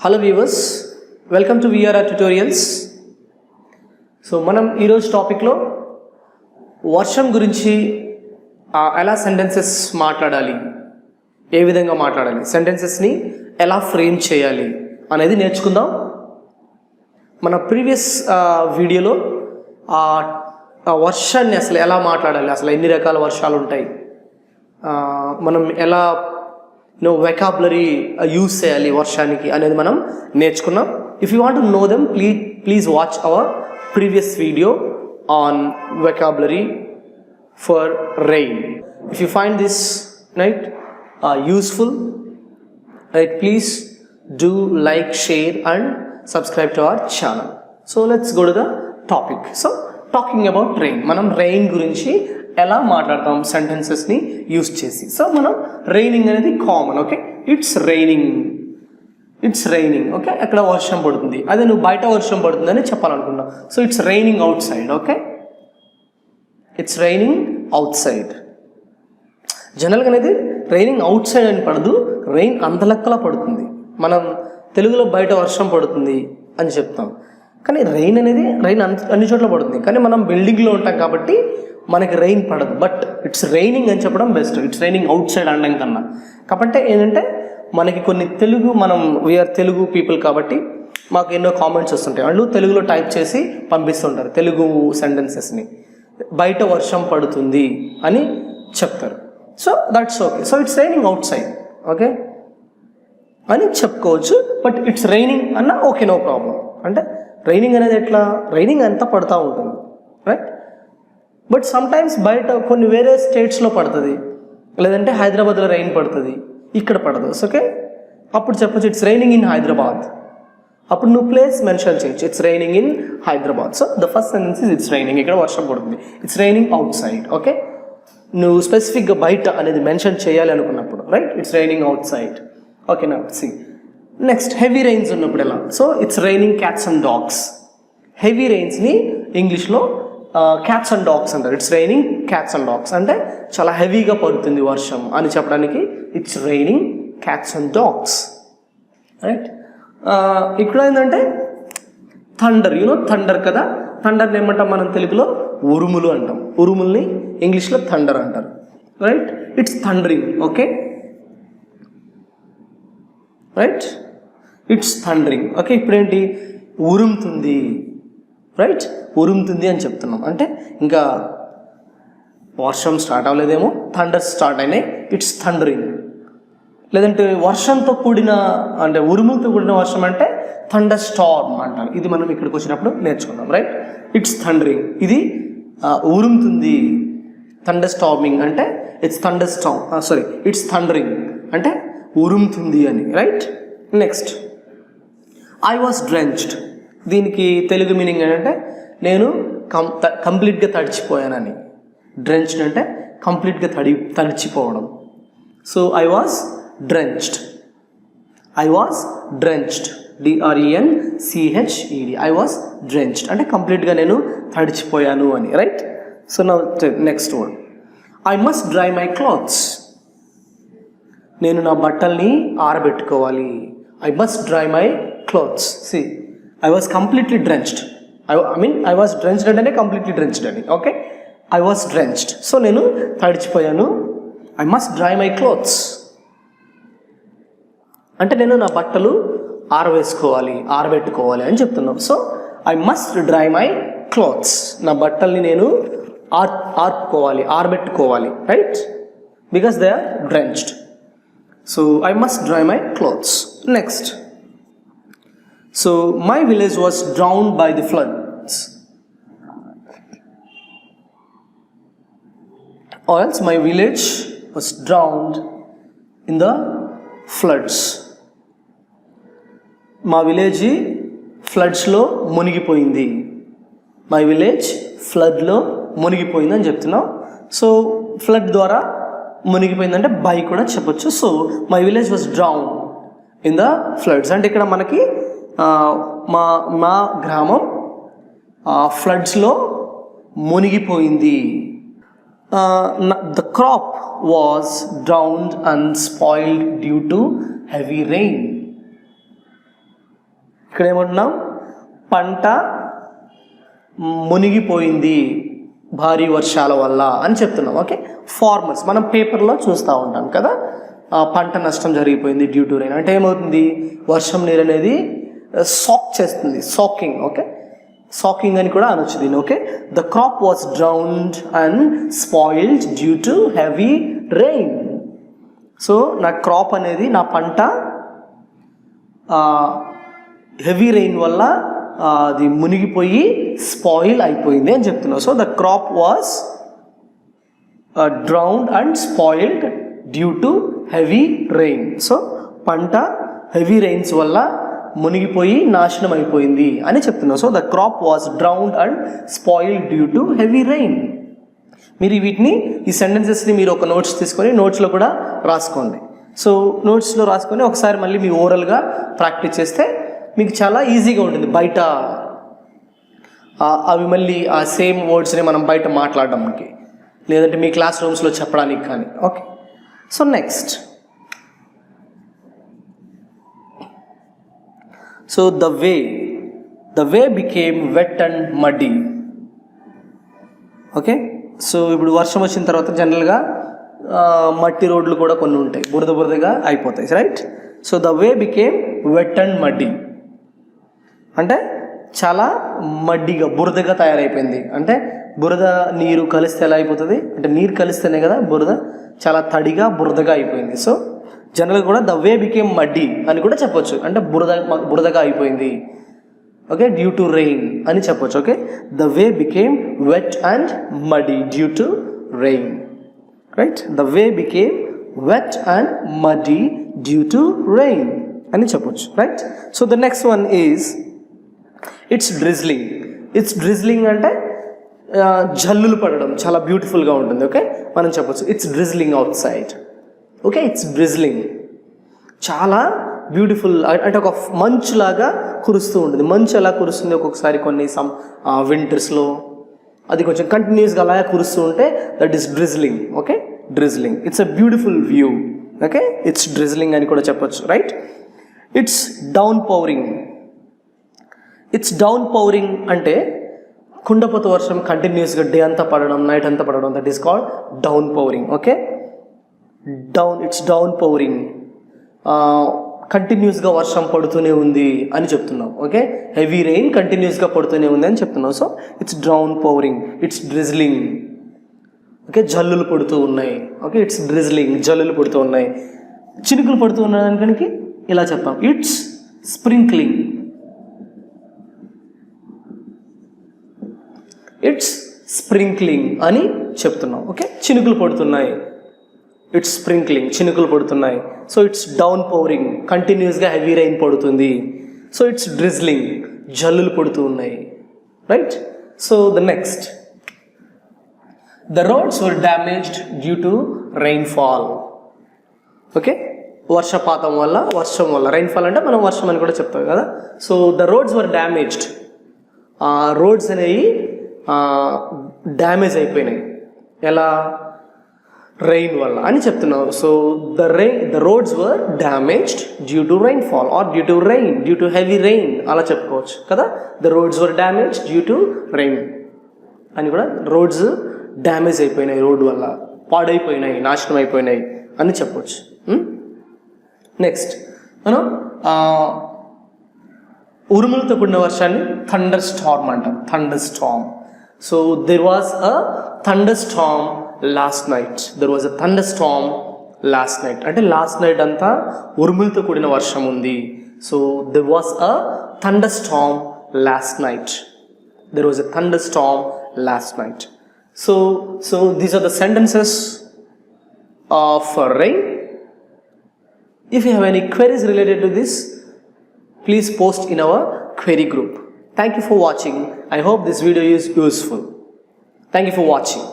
Hello viewers, welcome to VRR TUTORIALS. So మనం ఈరోజు టాపిక్లో వర్షం గురించి ఎలా సెంటెన్సెస్ మాట్లాడాలి, ఏ విధంగా మాట్లాడాలి, సెంటెన్సెస్ని ఎలా ఫ్రేమ్ చేయాలి అనేది నేర్చుకుందాం. మన ప్రీవియస్ వీడియోలో వర్షాన్ని అసలు ఎలా మాట్లాడాలి, అసలు ఎన్ని రకాల వర్షాలు ఉంటాయి, మనం ఎలా వెకాబులరీ యూజ్ చేయాలి వర్షానికి అనేది మనం నేర్చుకున్నాం. If you want to know them please watch our previous video on vocabulary for rain. If you find this useful, please do like, share and subscribe to our channel. So let's go to the topic. So talking about rain, మనం rain గురించి ఎలా మాట్లాడతాం సెంటెన్సెస్ని use చేసి. So మనం raining అనేది common, okay, it's raining okay, అక్కడ వర్షం పడుతుంది, అదే నువ్వు బయట వర్షం పడుతుంది అని చెప్పాలనుకున్నావు. So it's raining outside, okay, it's raining outside. జనరల్గా అనేది రైనింగ్ అవుట్ సైడ్ అని పడదు, రెయిన్ అంతలక్కలా పడుతుంది. మనం తెలుగులో బయట వర్షం పడుతుంది అని చెప్తాం, కానీ రెయిన్ అన్ని చోట్ల పడుతుంది. కానీ మనం బిల్డింగ్లో ఉంటాం కాబట్టి మనకి రెయిన్ పడదు, బట్ ఇట్స్ రైనింగ్ అని చెప్పడం best, it's raining out side అనడం కన్నా. కాబట్టి ఏంటంటే మనకి కొన్ని మనం వీఆర్ తెలుగు పీపుల్ కాబట్టి మాకు ఎన్నో కామెంట్స్ వస్తుంటాయి. వాళ్ళు తెలుగులో టైప్ చేసి పంపిస్తుంటారు తెలుగు సెంటెన్సెస్ని, బయట వర్షం పడుతుంది అని చెప్తారు. So that's okay. So it's raining outside, okay అని చెప్పుకోవచ్చు. బట్ ఇట్స్ రైనింగ్ అన్న ఓకే, నో ప్రాబ్లం. అంటే రైనింగ్ అనేది ఎట్లా, రైనింగ్ అంతా పడుతూ ఉంటుంది, రైట్. బట్ సమ్టైమ్స్ బయట కొన్ని వేరే స్టేట్స్లో పడుతుంది, లేదంటే హైదరాబాద్లో రైన్ పడుతుంది, ఇక్కడ పడదు. ఓకే, అప్పుడు చెప్పచ్చు ఇట్స్ రైనింగ్ ఇన్ హైదరాబాద్. అప్పుడు నువ్వు ప్లేస్ మెన్షన్ చేయొచ్చు, it's raining in Hyderabad. So the first sentence is it's raining, ఇక్కడ వర్షం పడుతుంది, it's raining outside. Okay, నువ్వు స్పెసిఫిక్గా బయట అనేది మెన్షన్ చేయాలి అనుకున్నప్పుడు, right, it's raining outside. ఓకేనా. సి నెక్స్ట్, హెవీ రెయిన్స్ ఉన్నప్పుడు ఎలా. So it's raining cats and dogs. Heavy రెయిన్స్ని ఇంగ్లీష్లో క్యాట్స్ అండ్ డాగ్స్ అంటారు. It's raining cats and dogs అంటే చాలా హెవీగా పడుతుంది వర్షం అని చెప్పడానికి it's raining cats and dogs, right. ఇక్కడ ఏంటంటే థండర్, థండర్ కదా, థండర్ని ఏమంటాం మనం తెలుగులో ఉరుములు అంటాం, ఉరుముల్ని ఇంగ్లీష్లో థండర్ అంటారు, right. It's thundering, okay, right, it's thundering. Okay, ఇప్పుడేంటి, ఉరుముతుంది, రైట్, ఉరుముతుంది అని చెప్తున్నాం. అంటే ఇంకా వర్షం స్టార్ట్ అవ్వలేదేమో, థండర్స్ స్టార్ట్ అయినాయి, ఇట్స్ థండరింగ్. లేదంటే వర్షంతో కూడిన అంటే ఉరుములతో కూడిన వర్షం అంటే థండర్ స్టార్మ్ అంటారు. ఇది మనం ఇక్కడికి వచ్చినప్పుడు నేర్చుకున్నాం, రైట్. ఇట్స్ థండరింగ్, ఇది ఉరుముతుంది. థండర్ స్టార్మింగ్ అంటే it's thunder Storm, sorry, it's thundering అంటే ఉరుముతుంది అని, right. Next, I was drenched. దీనికి తెలుగు మీనింగ్ ఏంటంటే నేను కంప్లీట్గా తడిచిపోయానని. డ్రెంచ్డ్ అంటే కంప్లీట్గా తడిచిపోవడం. So I was drenched, DRENCHED, I was drenched అంటే కంప్లీట్గా నేను తడిచిపోయాను అని, right. So now next word, I must dry my clothes. నేను నా బట్టల్ని ఆరబెట్టుకోవాలి. I must dry my clothes. See, I was completely drenched. I was drenched అంటేనే కంప్లీట్లీ డ్రెంచ్డ్ అని, okay. I was drenched, so నేను తడిచిపోయాను. I must dry my clothes అంటే నేను నా బట్టలు ఆరబెట్టుకోవాలి అని చెప్తున్నాను. So I must dry my clothes, నా బట్టల్ని నేను ఆరబెట్టుకోవాలి, right, because they are drenched. So I must dry my clothes. Next, so my village was drowned by the floods, or else my village was drowned in the floods. మా village ఫ్లడ్స్లో మునిగిపోయింది. My village ఫ్లడ్లో మునిగిపోయింది అని చెప్తున్నాం. So flood ద్వారా మునిగిపోయిందంటే by కూడా చెప్పొచ్చు. So my village was drown in the floods అంటే ఇక్కడ మనకి మా గ్రామం ఫ్లడ్స్లో మునిగిపోయింది. The crop was drowned and spoiled due to heavy rain. ఇక్కడ ఏమంటున్నాం, పంట మునిగిపోయింది భారీ వర్షాల వల్ల అని చెప్తున్నాం. ఓకే, ఫార్మర్స్ మనం పేపర్లో చూస్తూ ఉంటాం కదా, పంట నష్టం జరిగిపోయింది డ్యూ టు రెయిన్ అంటే ఏమవుతుంది, వర్షం నీరు అనేది సాక్ చేస్తుంది, సాకింగ్. ఓకే, సాకింగ్ అని కూడా అనొచ్చు దీన్ని. Okay, the crop was drowned and spoiled due to heavy rain. So నా క్రాప్ అనేది, నా పంట హెవీ రెయిన్ వల్ల అది మునిగిపోయి స్పాయిల్ అయిపోయింది అని చెప్తున్నావు. So the crop was drowned and spoiled due to heavy rain. So పంట హెవీ రెయిన్స్ వల్ల మునిగిపోయి నాశనం అయిపోయింది అని చెప్తున్నావు. So the crop was drowned and spoiled due to heavy rain. మీరు వీటిని, ఈ సెంటెన్సెస్ని మీరు ఒక నోట్స్ తీసుకొని నోట్స్లో కూడా రాసుకోండి. సో నోట్స్లో రాసుకొని ఒకసారి మళ్ళీ మీ ఓరల్గా ప్రాక్టీస్ చేస్తే మీకు చాలా ఈజీగా ఉంటుంది బయట అవి మళ్ళీ ఆ సేమ్ వర్డ్స్ని మనం బయట మాట్లాడడానికి, లేదంటే మీ క్లాస్ రూమ్స్లో చెప్పడానికి కానీ. Okay, so next, so the way became wet and muddy. Okay, so ఇప్పుడు వర్షం వచ్చిన తర్వాత జనరల్గా మట్టి రోడ్లు కూడా కొన్ని ఉంటాయి, బురదగా అయిపోతాయి, right? So the way became wet and muddy అంటే చాలా మడ్డిగా, బురదగా తయారైపోయింది. అంటే బురద నీరు కలిస్తే ఎలా అయిపోతుంది అంటే, నీరు కలిస్తేనే కదా బురద, చాలా తడిగా బురదగా అయిపోయింది. సో జనరల్గా కూడా ద వే బికేమ్ మడ్డీ అని కూడా చెప్పొచ్చు, అంటే బురదగా అయిపోయింది. ఓకే, డ్యూ టు రెయిన్ అని చెప్పొచ్చు. Okay, the way became wet and muddy due to rain, right? The way became wet and muddy due to rain అని చెప్పొచ్చు, right? So the next one is it's drizzling. It's drizzling అంటే జల్లులు పడడం, చాలా బ్యూటిఫుల్గా ఉంటుంది. ఓకే, మనం చెప్పొచ్చు it's drizzling outside. Okay, it's drizzling చాలా బ్యూటిఫుల్, అంటే ఒక మంచులాగా కురుస్తూ ఉంటుంది. మంచు ఎలా కురుస్తుంది ఒక్కొక్కసారి కొన్ని వింటర్స్లో, అది కొంచెం కంటిన్యూస్గా అలాగే కురుస్తూ ఉంటే that is drizzling. Okay, drizzling, it's a beautiful view. Okay, it's drizzling అని కూడా చెప్పొచ్చు, right? It's down pouring. It's down pouring అంటే కుండపోత వర్షం కంటిన్యూస్గా డే అంతా పడడం, నైట్ అంతా పడడం, that is called down pouring. Okay, it's down pouring, కంటిన్యూస్గా వర్షం పడుతూనే ఉంది అని చెప్తున్నాం. ఓకే, హెవీ రెయిన్ కంటిన్యూస్గా పడుతూనే ఉంది అని చెప్తున్నాం. So it's down pouring. It's drizzling. Okay, జల్లులు పడుతూ ఉన్నాయి. ఓకే, ఇట్స్ డ్రిజ్లింగ్, జల్లులు పడుతూ ఉన్నాయి. చినుకులు పడుతూ ఉన్నదానికి ఇలా చెప్తాం, ఇట్స్ స్ప్రింక్లింగ్. ఇట్స్ స్ప్రింక్లింగ్ అని చెప్తున్నాం. ఓకే, చినుకులు పడుతున్నాయి, ఇట్స్ స్ప్రింక్లింగ్, చినుకులు పడుతున్నాయి. సో ఇట్స్ డౌన్ పౌరింగ్, కంటిన్యూస్గా హెవీ రెయిన్ పడుతుంది. సో ఇట్స్ డ్రిజ్లింగ్, జల్లులు పడుతూ ఉన్నాయి, right? So the next, the roads were damaged due to rainfall. Okay, వర్షపాతం వల్ల, వర్షం వల్ల, రెయిన్ఫాల్ అంటే మనం వర్షం అని కూడా చెప్తాం కదా. So the roads were damaged, roads అనేవి డ్యామేజ్ అయిపోయినాయి, ఎలా? రెయిన్ వల్ల అని చెప్తున్నావు. So the roads were damaged due to rainfall or due to rain, due to heavy rain అలా చెప్పుకోవచ్చు కదా. The roads were damaged due to rain అని కూడా, రోడ్స్ డ్యామేజ్ అయిపోయినాయి, రోడ్డు వల్ల పాడైపోయినాయి, నాశనం అయిపోయినాయి అని చెప్పవచ్చు. నెక్స్ట్ మనం ఉరుములతో కూడిన వర్షాన్ని థండర్ స్టార్మ్ అంటాం, thunder Storm. So there was a thunder Storm last night. There was a thunder Storm last night అంటే లాస్ట్ నైట్ అంతా ఉరుములతో కూడిన వర్షం ఉంది. So there was a thunder Storm last night. There was a thunder Storm last night. So these are the sentences for rain. If you have any queries related to this, please post in our query group. Thank you for watching. I hope this video is useful. Thank you for watching.